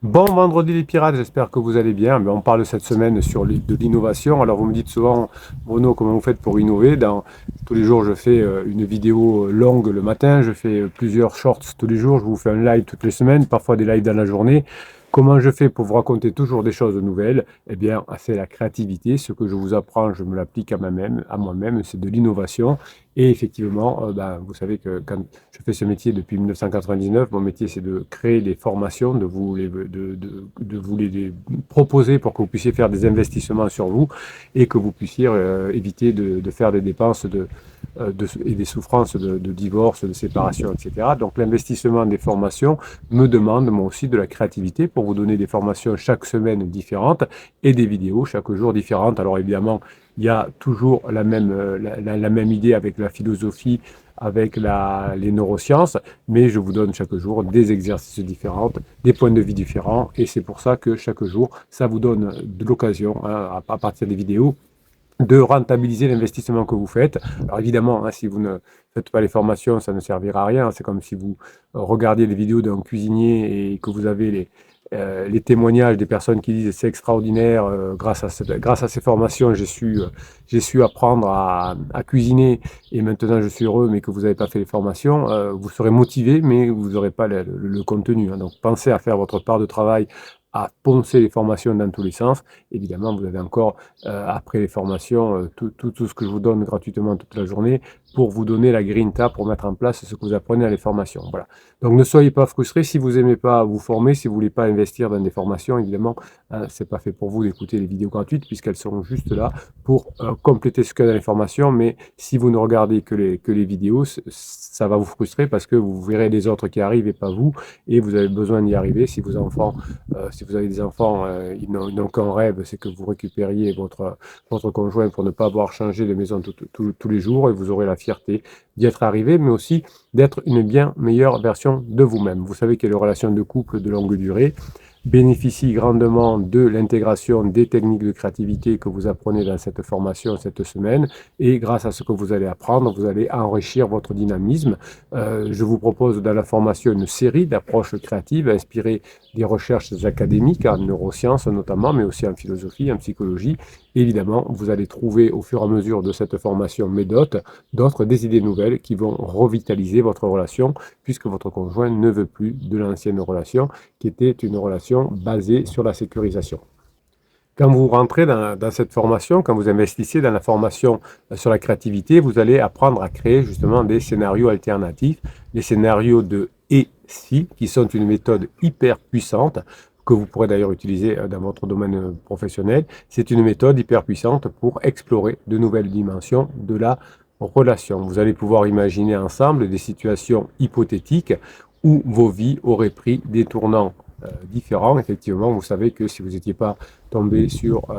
Bon vendredi les pirates, j'espère que vous allez bien. On parle cette semaine de l'innovation. Alors vous me dites souvent, Bruno, comment vous faites pour innover? Tous les jours, je fais une vidéo longue le matin, je fais plusieurs shorts tous les jours, je vous fais un live toutes les semaines, parfois des lives dans la journée. Comment je fais pour vous raconter toujours des choses nouvelles? Eh bien, c'est la créativité. Ce que je vous apprends, je me l'applique à moi-même, c'est de l'innovation. Et effectivement, vous savez que quand je fais ce métier depuis 1999. Mon métier, c'est de créer des formations, de vous les proposer pour que vous puissiez faire des investissements sur vous et que vous puissiez éviter de faire des dépenses et des souffrances de divorce, de séparation, etc. Donc l'investissement des formations me demande moi aussi de la créativité pour vous donner des formations chaque semaine différentes et des vidéos chaque jour différentes. Alors évidemment, il y a toujours la même idée avec la philosophie, avec les neurosciences, mais je vous donne chaque jour des exercices différents, des points de vue différents, et c'est pour ça que chaque jour, ça vous donne de l'occasion, hein, à partir des vidéos, de rentabiliser l'investissement que vous faites. Alors évidemment, hein, si vous ne faites pas les formations, ça ne servira à rien. C'est comme si vous regardiez les vidéos d'un cuisinier et que vous avez les témoignages des personnes qui disent c'est extraordinaire, grâce à ces formations, j'ai su apprendre à cuisiner et maintenant je suis heureux, mais que vous n'avez pas fait les formations, vous serez motivé, mais vous n'aurez pas le contenu, hein. Donc pensez à faire votre part de travail, à poncer les formations dans tous les sens. Évidemment, vous avez encore après les formations, tout ce que je vous donne gratuitement toute la journée pour vous donner la grinta pour mettre en place ce que vous apprenez à les formations. Voilà. Donc ne soyez pas frustrés si vous n'aimez pas vous former, si vous ne voulez pas investir dans des formations, évidemment, hein, ce n'est pas fait pour vous d'écouter les vidéos gratuites puisqu'elles sont juste là pour compléter ce qu'il y a dans les formations. Mais si vous ne regardez que les vidéos, ça va vous frustrer parce que vous verrez les autres qui arrivent et pas vous, et vous avez besoin d'y arriver. Si vous avez des enfants, ils n'ont qu'un rêve, c'est que vous récupériez votre conjoint pour ne pas avoir changé de maison tous les jours et vous aurez la fierté d'y être arrivé, mais aussi d'être une bien meilleure version de vous-même. Vous savez que les relations de couple de longue durée bénéficient grandement de l'intégration des techniques de créativité que vous apprenez dans cette formation cette semaine. Et grâce à ce que vous allez apprendre, vous allez enrichir votre dynamisme. Je vous propose dans la formation une série d'approches créatives inspirées des recherches académiques en neurosciences notamment, mais aussi en philosophie, en psychologie. Évidemment, vous allez trouver au fur et à mesure de cette formation méthode d'autres des idées nouvelles qui vont revitaliser votre relation puisque votre conjoint ne veut plus de l'ancienne relation qui était une relation basée sur la sécurisation. Quand vous rentrez dans cette formation, quand vous investissez dans la formation sur la créativité, vous allez apprendre à créer justement des scénarios alternatifs, des scénarios de et si, qui sont une méthode hyper puissante, que vous pourrez d'ailleurs utiliser dans votre domaine professionnel. C'est une méthode hyper puissante pour explorer de nouvelles dimensions de la relation. Vous allez pouvoir imaginer ensemble des situations hypothétiques où vos vies auraient pris des tournants différents. Effectivement, vous savez que si vous n'étiez pas tombé sur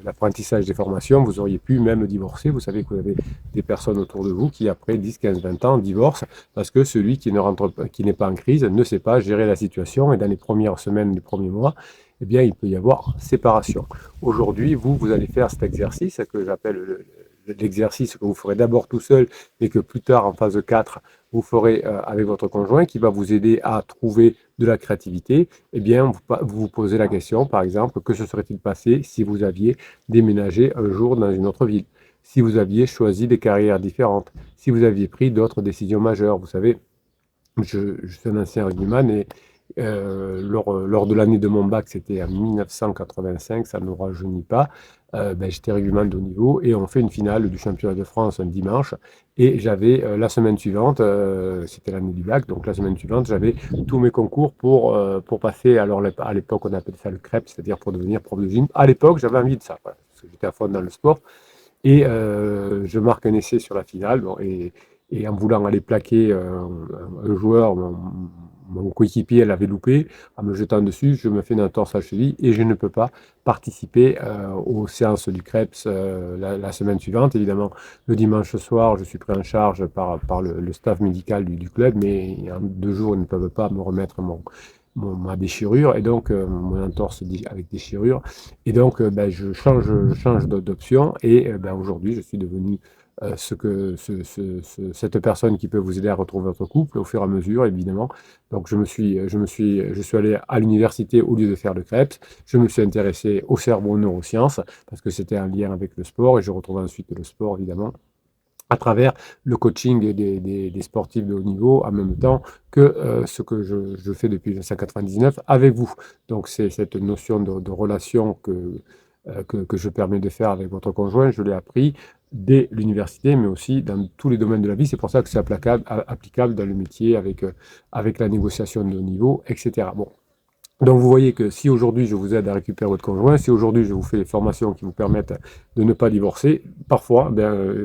l'apprentissage des formations, vous auriez pu même divorcer. Vous savez que vous avez des personnes autour de vous qui, après 10, 15, 20 ans, divorcent parce que celui qui n'est pas en crise ne sait pas gérer la situation et dans les premières semaines, les premiers mois, eh bien, il peut y avoir séparation. Aujourd'hui, vous allez faire cet exercice que j'appelle l'exercice que vous ferez d'abord tout seul, mais que plus tard, en phase 4, vous ferez avec votre conjoint, qui va vous aider à trouver de la créativité. Eh bien, vous vous posez la question, par exemple, que se serait-il passé si vous aviez déménagé un jour dans une autre ville, si vous aviez choisi des carrières différentes, si vous aviez pris d'autres décisions majeures. Vous savez, je suis un ancien rugbyman et lors de l'année de mon bac, c'était en 1985, ça ne nous rajeunit pas. J'étais rugbyman de haut niveau et on fait une finale du championnat de France un dimanche. Et j'avais la semaine suivante, c'était l'année du bac, donc la semaine suivante, j'avais tous mes concours pour passer. Alors à l'époque, on appelait ça le CREP, c'est-à-dire pour devenir prof de gym. À l'époque, j'avais envie de ça, voilà, parce que j'étais à fond dans le sport. Et je marque un essai sur la finale. Bon, et en voulant aller plaquer un joueur, mon coéquipier l'avait loupé, en me jetant dessus, je me fais une entorse à la cheville et je ne peux pas participer aux séances du CREPS la semaine suivante. Évidemment, le dimanche soir, je suis pris en charge par le staff médical du club, mais en 2 jours, ils ne peuvent pas me remettre ma déchirure et donc mon entorse avec déchirure. Et donc, je change d'option et aujourd'hui, je suis devenu cette personne qui peut vous aider à retrouver votre couple au fur et à mesure, évidemment. Donc je suis allé à l'université au lieu de faire le CREPS. Je me suis intéressé au cerveau neurosciences parce que c'était un lien avec le sport et je retrouve ensuite le sport, évidemment, à travers le coaching des sportifs de haut niveau, en même temps que ce que je fais depuis 1999 avec vous. Donc c'est cette notion de relation que je permets de faire avec votre conjoint, je l'ai appris dès l'université, mais aussi dans tous les domaines de la vie. C'est pour ça que c'est applicable dans le métier avec la négociation de haut niveau, etc. Bon, donc vous voyez que si aujourd'hui je vous aide à récupérer votre conjoint, si aujourd'hui je vous fais des formations qui vous permettent de ne pas divorcer, parfois,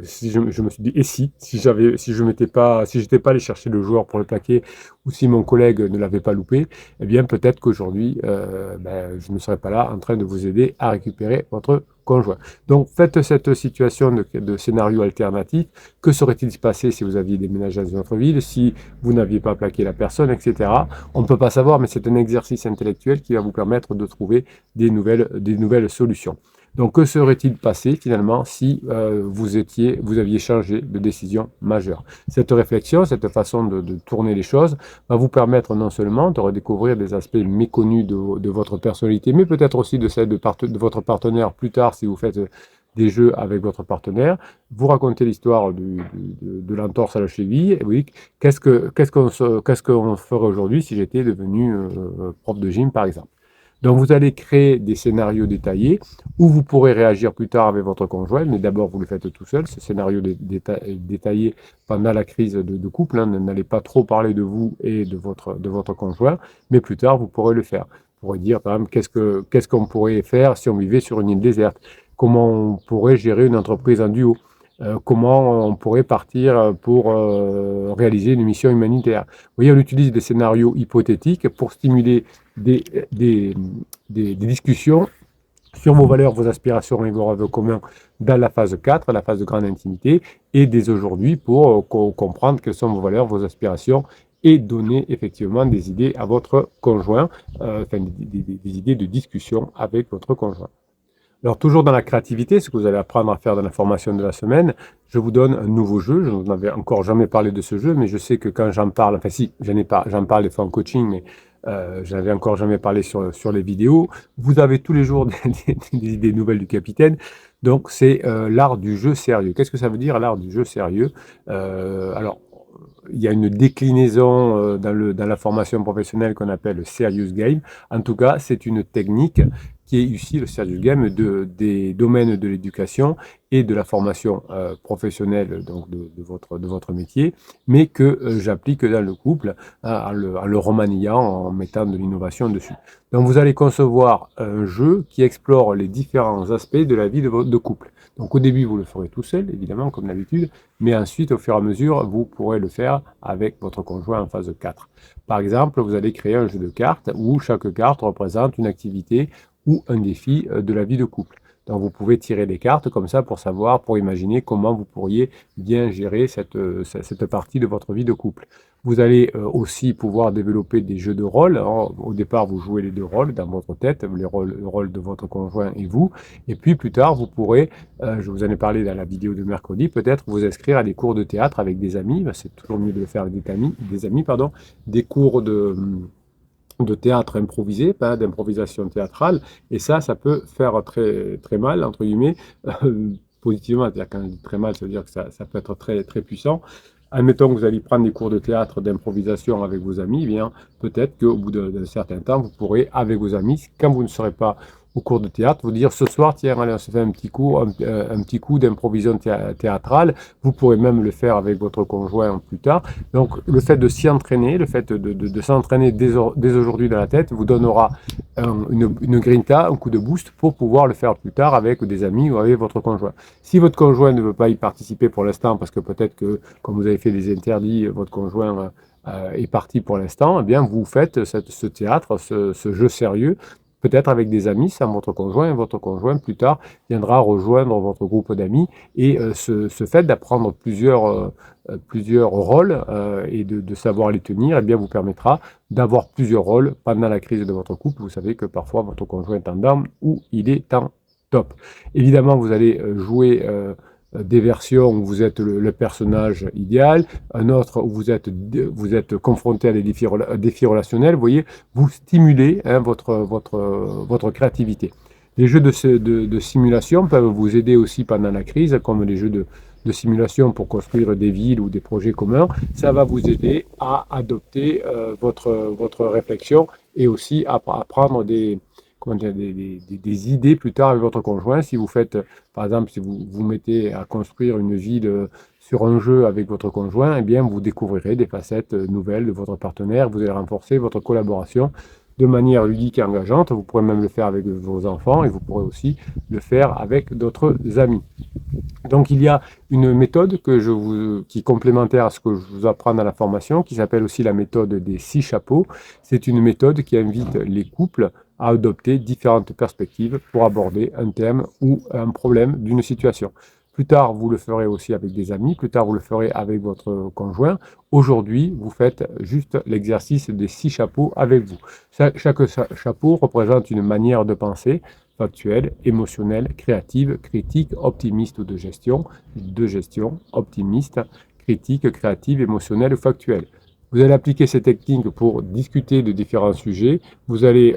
si je me suis dit, et si j'étais pas allé chercher le joueur pour le plaquer, ou si mon collègue ne l'avait pas loupé, eh bien peut-être qu'aujourd'hui, je ne serais pas là en train de vous aider à récupérer votre conjoint. Donc faites cette situation de scénario alternatif. Que serait-il passé si vous aviez déménagé dans une autre ville, si vous n'aviez pas plaqué la personne, etc. On ne peut pas savoir, mais c'est un exercice intellectuel qui va vous permettre de trouver des nouvelles solutions. Donc, que serait-il passé finalement si vous aviez changé de décision majeure? Cette réflexion, cette façon de tourner les choses va vous permettre non seulement de redécouvrir des aspects méconnus de votre personnalité, mais peut-être aussi de celle de votre partenaire plus tard si vous faites des jeux avec votre partenaire. Vous racontez l'histoire de l'entorse à la cheville. Et oui, qu'est-ce qu'on ferait aujourd'hui si j'étais devenu prof de gym, par exemple? Donc, vous allez créer des scénarios détaillés où vous pourrez réagir plus tard avec votre conjoint, mais d'abord, vous le faites tout seul, ce scénario détaillé pendant la crise de couple. Hein, n'allez pas trop parler de vous et de votre conjoint, mais plus tard, vous pourrez le faire. Vous pourrez dire, par exemple, qu'est-ce qu'on pourrait faire si on vivait sur une île déserte? Comment on pourrait gérer une entreprise en duo? Comment on pourrait partir pour réaliser une mission humanitaire? Vous voyez, on utilise des scénarios hypothétiques pour stimuler des, des, des discussions sur vos valeurs, vos aspirations et vos rêves communs dans la phase 4, la phase de grande intimité, et dès aujourd'hui pour comprendre quelles sont vos valeurs, vos aspirations, et donner effectivement des idées à votre conjoint, des idées de discussion avec votre conjoint. Alors, toujours dans la créativité, ce que vous allez apprendre à faire dans la formation de la semaine, je vous donne un nouveau jeu. Je n'avais encore jamais parlé de ce jeu, mais je sais que quand j'en parle, enfin si, j'en parle des fois en coaching, mais je n'avais encore jamais parlé sur les vidéos. Vous avez tous les jours des idées nouvelles du capitaine. Donc, c'est l'art du jeu sérieux. Qu'est-ce que ça veut dire, l'art du jeu sérieux? Alors, il y a une déclinaison dans la formation professionnelle qu'on appelle le serious game. En tout cas, c'est une technique qui est ici le serious game des domaines de l'éducation et de la formation professionnelle donc de votre métier, mais que j'applique dans le couple en le remaniant, en mettant de l'innovation dessus. Donc vous allez concevoir un jeu qui explore les différents aspects de la vie de couple. Donc au début, vous le ferez tout seul, évidemment, comme d'habitude, mais ensuite, au fur et à mesure, vous pourrez le faire avec votre conjoint en phase 4. Par exemple, vous allez créer un jeu de cartes où chaque carte représente une activité ou un défi de la vie de couple. Donc vous pouvez tirer des cartes comme ça pour imaginer comment vous pourriez bien gérer cette partie de votre vie de couple. Vous allez aussi pouvoir développer des jeux de rôle. Alors, au départ, vous jouez les deux rôles dans votre tête, le rôle de votre conjoint et vous. Et puis plus tard, vous pourrez, je vous en ai parlé dans la vidéo de mercredi, peut-être vous inscrire à des cours de théâtre avec des amis. C'est toujours mieux de le faire avec des amis, des cours de théâtre improvisé, pas d'improvisation théâtrale, et ça peut faire très, très mal, entre guillemets, positivement, c'est-à-dire quand je dis très mal, ça veut dire que ça peut être très, très puissant. Admettons que vous allez prendre des cours de théâtre d'improvisation avec vos amis, eh bien, peut-être qu'au bout d'un certain temps, vous pourrez, avec vos amis, quand vous ne serez pas au cours de théâtre, vous dire ce soir, tiens, allez, on se fait un petit coup d'improvisation théâtrale. Vous pourrez même le faire avec votre conjoint plus tard. Donc, le fait de s'y entraîner, le fait de s'entraîner dès aujourd'hui dans la tête, vous donnera une grinta, un coup de boost pour pouvoir le faire plus tard avec des amis ou avec votre conjoint. Si votre conjoint ne veut pas y participer pour l'instant, parce que peut-être que, comme vous avez fait des interdits, votre conjoint est parti pour l'instant, eh bien, vous faites ce théâtre, ce jeu sérieux, peut-être avec des amis sans votre conjoint, et votre conjoint plus tard viendra rejoindre votre groupe d'amis, et ce fait d'apprendre plusieurs rôles et de savoir les tenir, eh bien, vous permettra d'avoir plusieurs rôles pendant la crise de votre couple. Vous savez que parfois votre conjoint est en down ou il est en top. Évidemment, vous allez jouer des versions où vous êtes le personnage idéal, un autre où vous êtes confronté à des défis relationnels. Vous voyez, vous stimulez hein, votre créativité. Les jeux de simulation peuvent vous aider aussi pendant la crise, comme les jeux de simulation pour construire des villes ou des projets communs. Ça va vous aider à adopter votre réflexion et aussi à prendre comment dire, des idées plus tard avec votre conjoint. Si vous faites, par exemple, si vous vous mettez à construire une ville sur un jeu avec votre conjoint, eh bien, vous découvrirez des facettes nouvelles de votre partenaire. Vous allez renforcer votre collaboration de manière ludique et engageante. Vous pourrez même le faire avec vos enfants et vous pourrez aussi le faire avec d'autres amis. Donc il y a une méthode qui est complémentaire à ce que je vous apprends dans la formation, qui s'appelle aussi la méthode des 6 chapeaux. C'est une méthode qui invite les couples à adopter différentes perspectives pour aborder un thème ou un problème d'une situation. Plus tard, vous le ferez aussi avec des amis, plus tard, vous le ferez avec votre conjoint. Aujourd'hui, vous faites juste l'exercice des 6 chapeaux avec vous. Chaque chapeau représente une manière de penser factuelle, émotionnelle, créative, critique, optimiste ou de gestion, optimiste, critique, créative, émotionnelle ou factuelle. Vous allez appliquer ces techniques pour discuter de différents sujets. Vous allez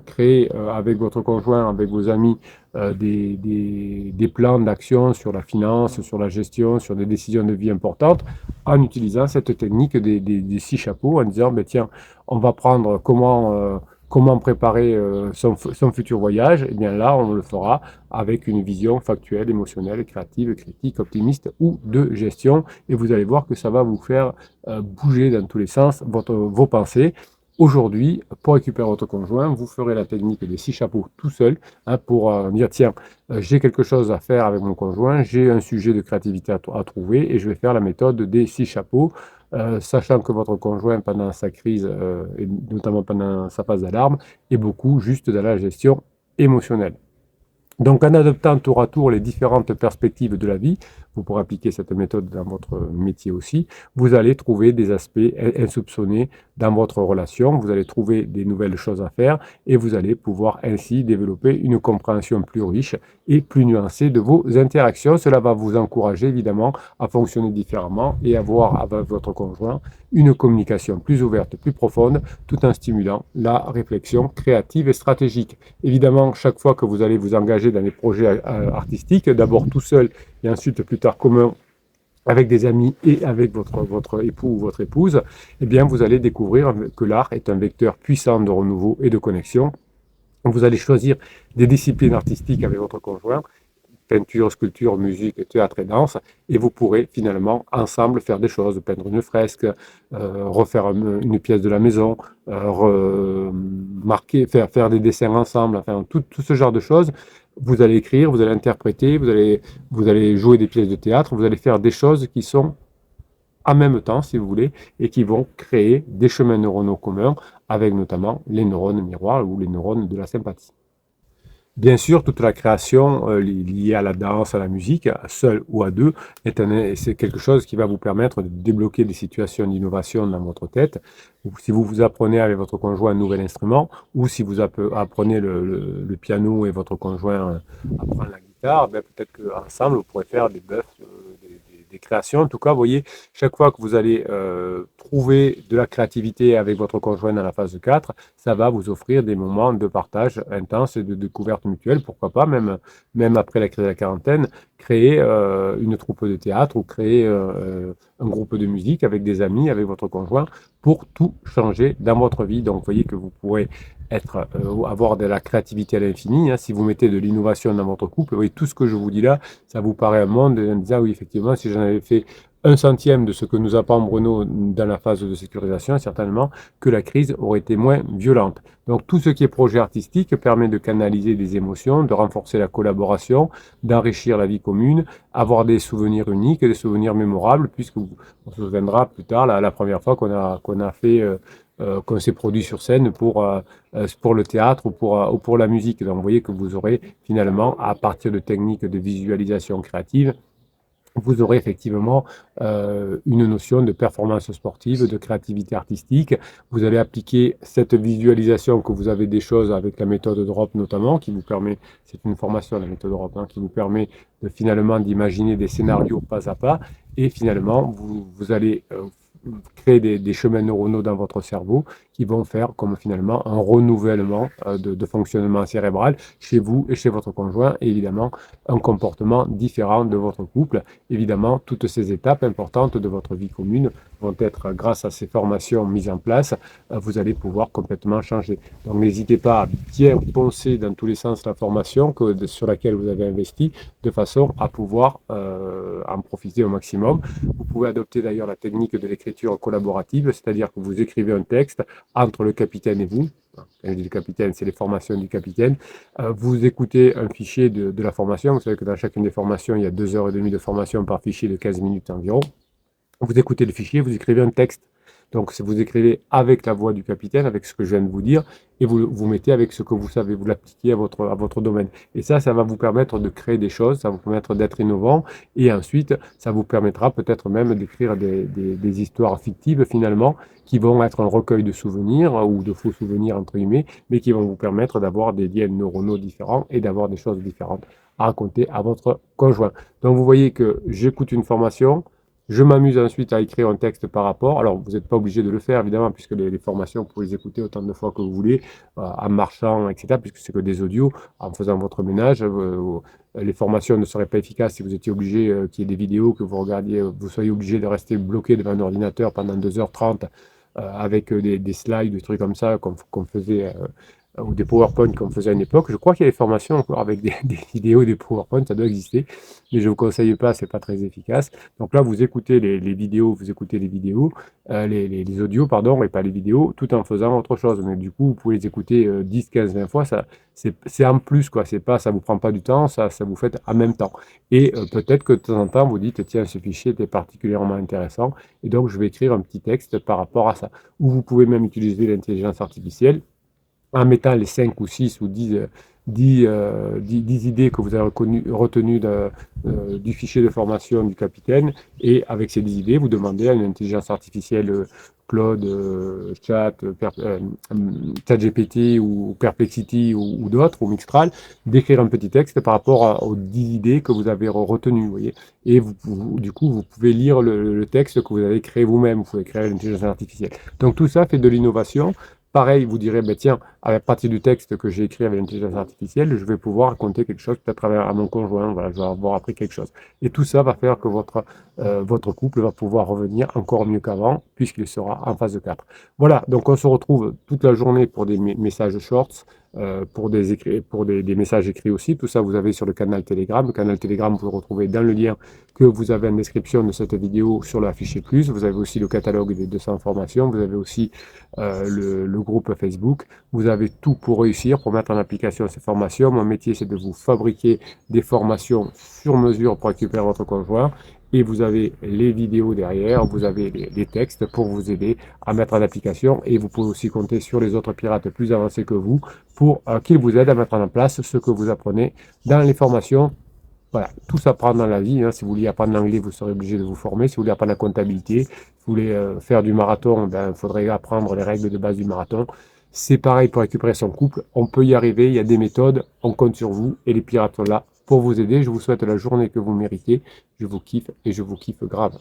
créer avec votre conjoint, avec vos amis, des plans d'action sur la finance, sur la gestion, sur des décisions de vie importantes, en utilisant cette technique des 6 chapeaux, en disant, ben, tiens, on va prendre comment préparer son futur voyage, et bien là, on le fera avec une vision factuelle, émotionnelle, créative, critique, optimiste ou de gestion. Et vous allez voir que ça va vous faire bouger dans tous les sens vos pensées. Aujourd'hui, pour récupérer votre conjoint, vous ferez la technique des 6 chapeaux tout seul hein, pour dire, tiens, j'ai quelque chose à faire avec mon conjoint, j'ai un sujet de créativité à trouver et je vais faire la méthode des 6 chapeaux. Sachant que votre conjoint, pendant sa crise, et notamment pendant sa phase d'alarme, est beaucoup juste dans la gestion émotionnelle. Donc en adoptant tour à tour les différentes perspectives de la vie, vous pourrez appliquer cette méthode dans votre métier aussi, vous allez trouver des aspects insoupçonnés dans votre relation, vous allez trouver des nouvelles choses à faire et vous allez pouvoir ainsi développer une compréhension plus riche et plus nuancée de vos interactions. Cela va vous encourager évidemment à fonctionner différemment et avoir avec votre conjoint une communication plus ouverte, plus profonde, tout en stimulant la réflexion créative et stratégique. Évidemment, chaque fois que vous allez vous engager dans des projets artistiques, d'abord tout seul et ensuite plus tard commun avec des amis et avec votre époux ou votre épouse, eh bien vous allez découvrir que l'art est un vecteur puissant de renouveau et de connexion. Vous allez choisir des disciplines artistiques avec votre conjoint, peinture, sculpture, musique, théâtre et danse, et vous pourrez finalement ensemble faire des choses, peindre une fresque, refaire une pièce de la maison, faire des dessins ensemble, enfin tout ce genre de choses. Vous allez écrire, vous allez interpréter, vous allez jouer des pièces de théâtre, vous allez faire des choses qui sont en même temps, si vous voulez, et qui vont créer des chemins neuronaux communs avec notamment les neurones miroirs ou les neurones de la sympathie. Bien sûr, toute la création liée à la danse, à la musique, seule ou à deux, c'est quelque chose qui va vous permettre de débloquer des situations d'innovation dans votre tête. Si vous apprenez avec votre conjoint un nouvel instrument, ou si vous apprenez le piano et votre conjoint apprend la guitare, ben peut-être qu'ensemble, vous pourrez faire des bœufs, des créations. En tout cas, vous voyez, chaque fois que vous allez trouver de la créativité avec votre conjoint dans la phase 4, ça va vous offrir des moments de partage intense et de découverte mutuelle. Pourquoi pas, même après la crise de la quarantaine, créer une troupe de théâtre ou créer un groupe de musique avec des amis, avec votre conjoint, pour tout changer dans votre vie. Donc, vous voyez que vous pourrez avoir de la créativité à l'infini. Hein. Si vous mettez de l'innovation dans votre couple, oui, tout ce que je vous dis là, ça vous paraît un monde en disant, oui, effectivement, si j'en avais fait un centième de ce que nous apprend Bruno dans la phase de sécurisation, certainement que la crise aurait été moins violente. Donc tout ce qui est projet artistique permet de canaliser des émotions, de renforcer la collaboration, d'enrichir la vie commune, avoir des souvenirs uniques, des souvenirs mémorables, puisque on se souviendra plus tard la première fois qu'on s'est produit sur scène pour le théâtre ou pour la musique. Donc vous voyez que vous aurez finalement, à partir de techniques de visualisation créative, vous aurez effectivement une notion de performance sportive, de créativité artistique. Vous allez appliquer cette visualisation que vous avez des choses avec la méthode Drop notamment, qui vous permet, c'est une formation la méthode Drop, hein, qui vous permet de finalement d'imaginer des scénarios pas à pas, et finalement vous allez créer des chemins neuronaux dans votre cerveau qui vont faire comme finalement un renouvellement de fonctionnement cérébral chez vous et chez votre conjoint, et évidemment un comportement différent de votre couple. Évidemment, toutes ces étapes importantes de votre vie commune vont être, grâce à ces formations mises en place, vous allez pouvoir complètement changer. Donc n'hésitez pas à bien poncer dans tous les sens la formation sur laquelle vous avez investi, de façon à pouvoir en profiter au maximum. Vous pouvez adopter d'ailleurs la technique de l'écriture collaborative, c'est-à-dire que vous écrivez un texte entre le capitaine et vous. Quand je dis le capitaine, c'est les formations du capitaine. Vous écoutez un fichier de la formation. Vous savez que dans chacune des formations, il y a 2 heures et demie de formation par fichier de 15 minutes environ. Vous écoutez le fichier, vous écrivez un texte. Donc, vous écrivez avec la voix du capitaine, avec ce que je viens de vous dire, et vous mettez avec ce que vous savez, vous l'appliquez à votre domaine. Et ça va vous permettre de créer des choses, ça va vous permettre d'être innovant, et ensuite, ça vous permettra peut-être même d'écrire des histoires fictives, finalement, qui vont être un recueil de souvenirs, ou de faux souvenirs, entre guillemets, mais qui vont vous permettre d'avoir des liens neuronaux différents et d'avoir des choses différentes à raconter à votre conjoint. Donc, vous voyez que j'écoute une formation, je m'amuse ensuite à écrire un texte par rapport. Alors, vous n'êtes pas obligé de le faire, évidemment, puisque les formations, vous pouvez les écouter autant de fois que vous voulez, en marchant, etc., puisque c'est que des audios, en faisant votre ménage. Les formations ne seraient pas efficaces si vous étiez obligé qu'il y ait des vidéos, que vous regardiez, vous soyez obligé de rester bloqué devant un ordinateur pendant 2h30 avec des slides, des trucs comme ça, qu'on faisait ou des PowerPoint qu'on faisait à une époque. Je crois qu'il y a des formations encore avec des vidéos, des PowerPoint, ça doit exister, mais je ne vous conseille pas, c'est pas très efficace. Donc là, vous écoutez les vidéos, vous écoutez les audios, pardon, et pas les vidéos, tout en faisant autre chose. Mais du coup, vous pouvez les écouter 10, 15, 20 fois, c'est en plus, quoi. C'est pas, ça vous prend pas du temps, ça vous fait en même temps. Et peut-être que de temps en temps, vous dites, tiens, ce fichier était particulièrement intéressant, et donc je vais écrire un petit texte par rapport à ça. Ou vous pouvez même utiliser l'intelligence artificielle en mettant les 5 ou 6 ou 10 idées que vous avez retenues du fichier de formation du capitaine, et avec ces 10 idées, vous demandez à une intelligence artificielle Claude, ChatGPT ou Perplexity ou d'autres, ou Mixtral, d'écrire un petit texte par rapport aux 10 idées que vous avez retenues, vous voyez. Et du coup, vous pouvez lire le texte que vous avez créé vous-même, vous pouvez créer l'intelligence artificielle. Donc tout ça fait de l'innovation. Pareil, vous direz, ben tiens, à partir du texte que j'ai écrit avec l'intelligence artificielle, je vais pouvoir raconter quelque chose peut-être à mon conjoint, voilà, je vais avoir appris quelque chose. Et tout ça va faire que votre couple va pouvoir revenir encore mieux qu'avant, puisqu'il sera en phase 4. Voilà, donc on se retrouve toute la journée pour des messages shorts, pour des messages écrits aussi. Tout ça, vous avez sur le canal Telegram. Le canal Telegram, vous le retrouvez dans le lien que vous avez en description de cette vidéo sur le affiché plus. Vous avez aussi le catalogue des 200 formations. Vous avez aussi le groupe Facebook. Vous avez tout pour réussir, pour mettre en application ces formations. Mon métier, c'est de vous fabriquer des formations sur mesure pour récupérer votre conjoint. Et vous avez les vidéos derrière, vous avez les textes pour vous aider à mettre en application. Et vous pouvez aussi compter sur les autres pirates plus avancés que vous pour qu'ils vous aident à mettre en place ce que vous apprenez dans les formations. Voilà, tout s'apprend dans la vie, hein. Si vous voulez apprendre l'anglais, vous serez obligé de vous former. Si vous voulez apprendre la comptabilité, si vous voulez faire du marathon, il faudrait apprendre les règles de base du marathon. C'est pareil pour récupérer son couple. On peut y arriver, il y a des méthodes, on compte sur vous et les pirates sont là pour vous aider. Je vous souhaite la journée que vous méritez. Je vous kiffe et je vous kiffe grave.